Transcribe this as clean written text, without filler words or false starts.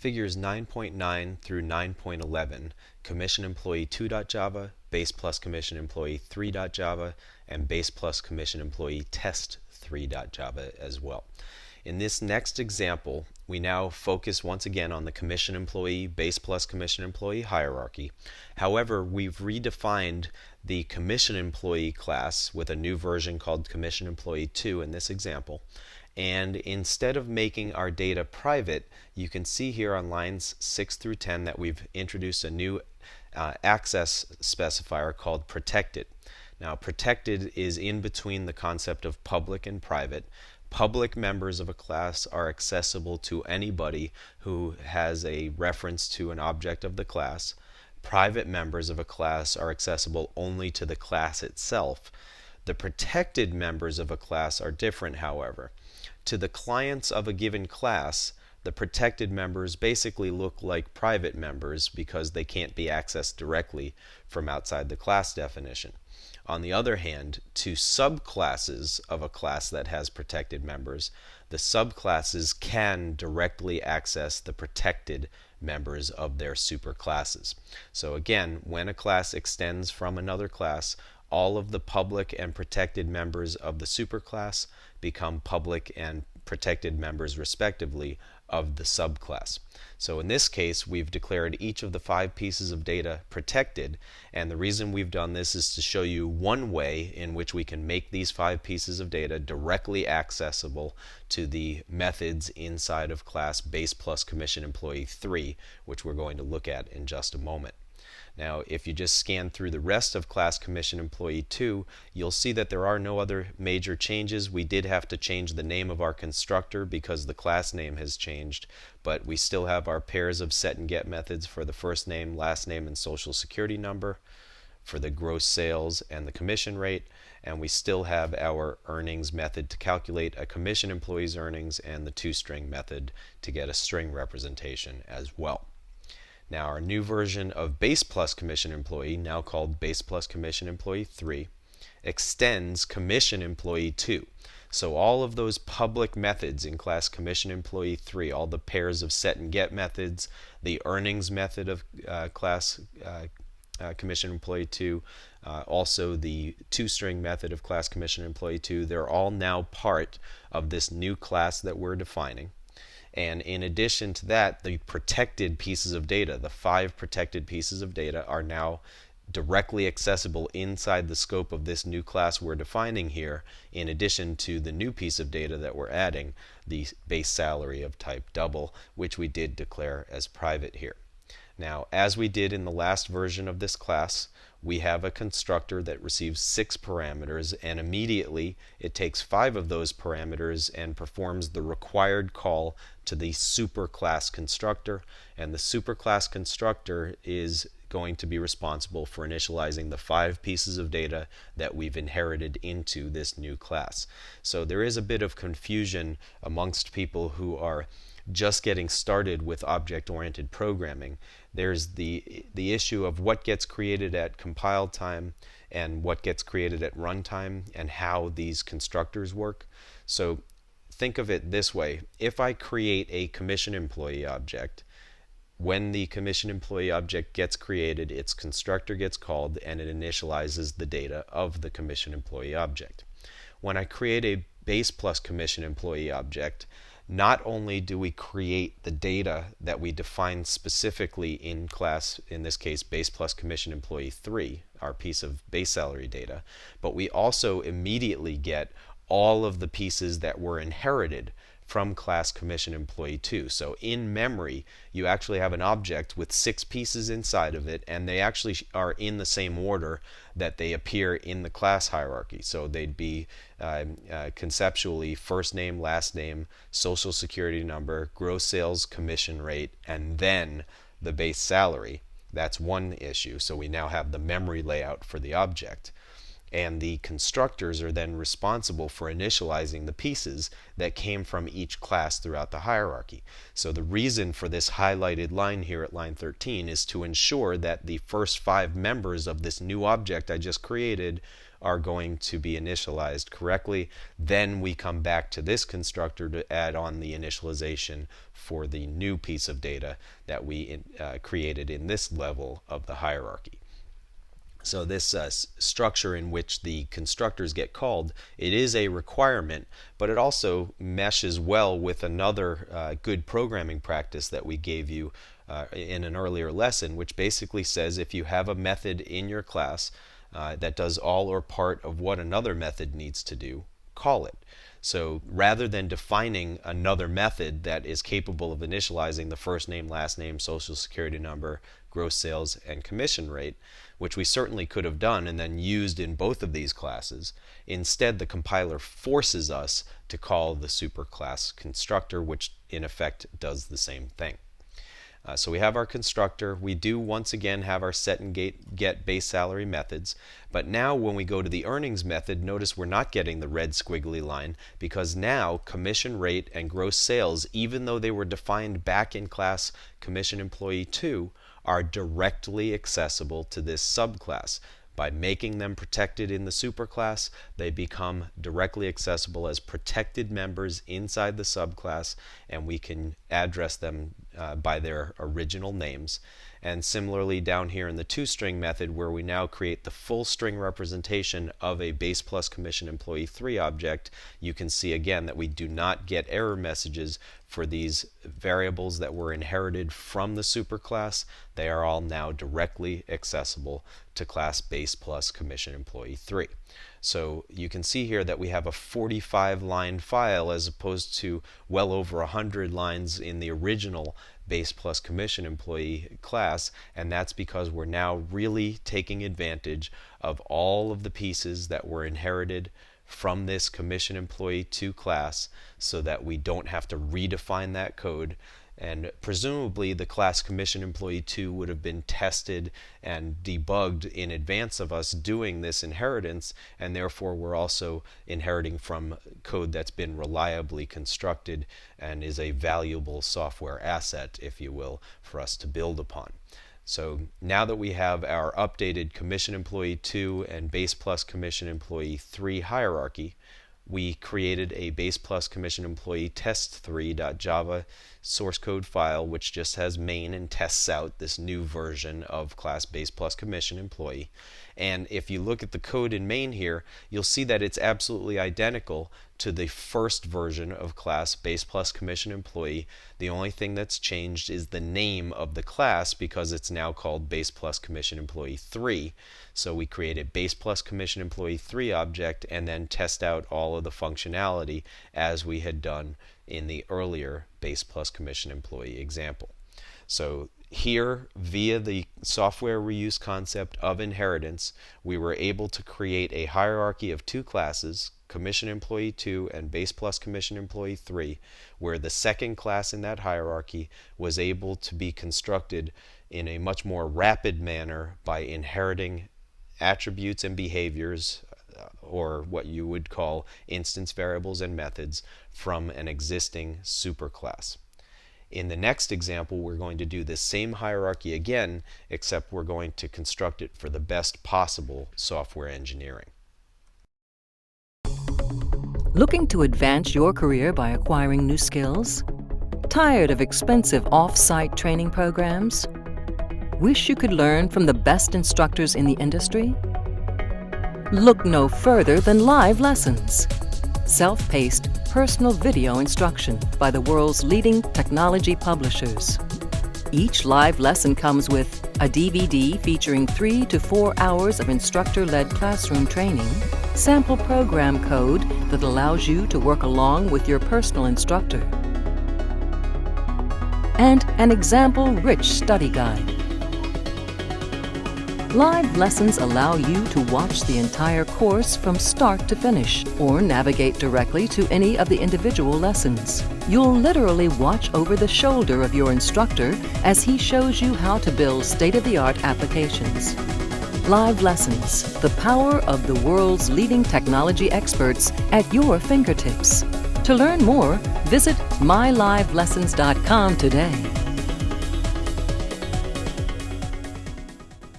Figures 9.9 through 9.11, CommissionEmployee2.java, Base plus CommissionEmployee3.java, and Base plus CommissionEmployee Test3.java as well. In this next example, we now focus once again on the Commission Employee, Base plus Commission Employee hierarchy. However, we've redefined the Commission Employee class with a new version called CommissionEmployee2 in this example. And instead of making our data private, you can see here on lines 6 through 10 that we've introduced a new access specifier called protected. Now, protected is in between the concept of public and private. Public members of a class are accessible to anybody who has a reference to an object of the class. Private members of a class are accessible only to the class itself. The protected members of a class are different, however. To the clients of a given class, the protected members basically look like private members because they can't be accessed directly from outside the class definition. On the other hand, to subclasses of a class that has protected members, the subclasses can directly access the protected members of their superclasses. So again, when a class extends from another class, all of the public and protected members of the superclass become public and protected members respectively of the subclass. So in this case, we've declared each of the 5 pieces of data protected, and the reason we've done this is to show you one way in which we can make these 5 pieces of data directly accessible to the methods inside of class Base plus Commission Employee 3, which we're going to look at in just a moment. Now, if you just scan through the rest of class Commission Employee 2, you'll see that there are no other major changes. We did have to change the name of our constructor because the class name has changed, but we still have our pairs of set and get methods for the first name, last name, and social security number, for the gross sales and the commission rate, and we still have our earnings method to calculate a commission employee's earnings and the toString method to get a string representation as well. Now, our new version of Base plus Commission Employee, now called Base plus Commission Employee 3, extends Commission Employee 2. So all of those public methods in class Commission Employee 3, all the pairs of set and get methods, the earnings method of class Commission Employee 2, also the toString method of class Commission Employee 2, they're all now part of this new class that we're defining. And in addition to that, the protected pieces of data, the 5 protected pieces of data, are now directly accessible inside the scope of this new class we're defining here, in addition to the new piece of data that we're adding, the base salary of type double, which we did declare as private here. Now, as we did in the last version of this class, we have a constructor that receives 6 parameters, and immediately it takes 5 of those parameters and performs the required call to the superclass constructor, and the superclass constructor is going to be responsible for initializing the 5 pieces of data that we've inherited into this new class. So there is a bit of confusion amongst people who are just getting started with object-oriented programming. There's the issue of what gets created at compile time and what gets created at runtime and how these constructors work. So think of it this way. If I create a commission employee object, when the commission employee object gets created, its constructor gets called and it initializes the data of the commission employee object. When I create a base plus commission employee object, not only do we create the data that we define specifically in class, in this case base plus commission employee 3, our piece of base salary data, but we also immediately get all of the pieces that were inherited from class Commission Employee 2. So in memory, you actually have an object with 6 pieces inside of it, and they actually are in the same order that they appear in the class hierarchy. So they'd be conceptually first name, last name, social security number, gross sales commission rate, and then the base salary. That's one issue. So we now have the memory layout for the object. And the constructors are then responsible for initializing the pieces that came from each class throughout the hierarchy. So the reason for this highlighted line here at line 13 is to ensure that the first 5 members of this new object I just created are going to be initialized correctly. Then we come back to this constructor to add on the initialization for the new piece of data that we created in this level of the hierarchy. So this structure in which the constructors get called, it is a requirement, but it also meshes well with another good programming practice that we gave you in an earlier lesson, which basically says if you have a method in your class that does all or part of what another method needs to do, call it. So rather than defining another method that is capable of initializing the first name, last name, social security number, gross sales, and commission rate, which we certainly could have done and then used in both of these classes, instead the compiler forces us to call the superclass constructor, which in effect does the same thing. So we have our constructor. We do once again have our set and get base salary methods, but now when we go to the earnings method, notice we're not getting the red squiggly line, because now commission rate and gross sales, even though they were defined back in class CommissionEmployee2, are directly accessible to this subclass. By making them protected in the superclass, they become directly accessible as protected members inside the subclass, and we can address them by their original names. And similarly down here in the toString method, where we now create the full string representation of a base plus CommissionEmployee3 object, you can see again that we do not get error messages for these variables that were inherited from the superclass. They are all now directly accessible to class base plus CommissionEmployee3. So you can see here that we have a 45-line file as opposed to well over 100 lines in the original base plus commission employee class, and that's because we're now really taking advantage of all of the pieces that were inherited from this CommissionEmployee2 class, so that we don't have to redefine that code. And presumably the class CommissionEmployee2 would have been tested and debugged in advance of us doing this inheritance, and therefore we're also inheriting from code that's been reliably constructed and is a valuable software asset, if you will, for us to build upon. So now that we have our updated CommissionEmployee2 and base plus CommissionEmployee3 hierarchy, we created a base plus CommissionEmployee test3.java source code file, which just has main and tests out this new version of class base plus commission employee. And if you look at the code in main here, you'll see that it's absolutely identical to the first version of class base plus commission employee. The only thing that's changed is the name of the class, because it's now called base plus commission employee 3. So we create a base plus commission employee 3 object and then test out all of the functionality as we had done in the earlier base plus commission employee example. So here, via the software reuse concept of inheritance, we were able to create a hierarchy of two classes, CommissionEmployee2 and base plus CommissionEmployee3, where the second class in that hierarchy was able to be constructed in a much more rapid manner by inheriting attributes and behaviors, or what you would call instance variables and methods, from an existing superclass. In the next example, we're going to do this same hierarchy again, except we're going to construct it for the best possible software engineering. Looking to advance your career by acquiring new skills? Tired of expensive off-site training programs? Wish you could learn from the best instructors in the industry? Look no further than Live Lessons. Self-paced, personal video instruction by the world's leading technology publishers. Each live lesson comes with a DVD featuring 3 to 4 hours of instructor-led classroom training, sample program code that allows you to work along with your personal instructor, and an example-rich study guide. Live lessons allow you to watch the entire course from start to finish, or navigate directly to any of the individual lessons. You'll literally watch over the shoulder of your instructor as he shows you how to build state-of-the-art applications. Live Lessons, the power of the world's leading technology experts at your fingertips. To learn more, visit mylivelessons.com today.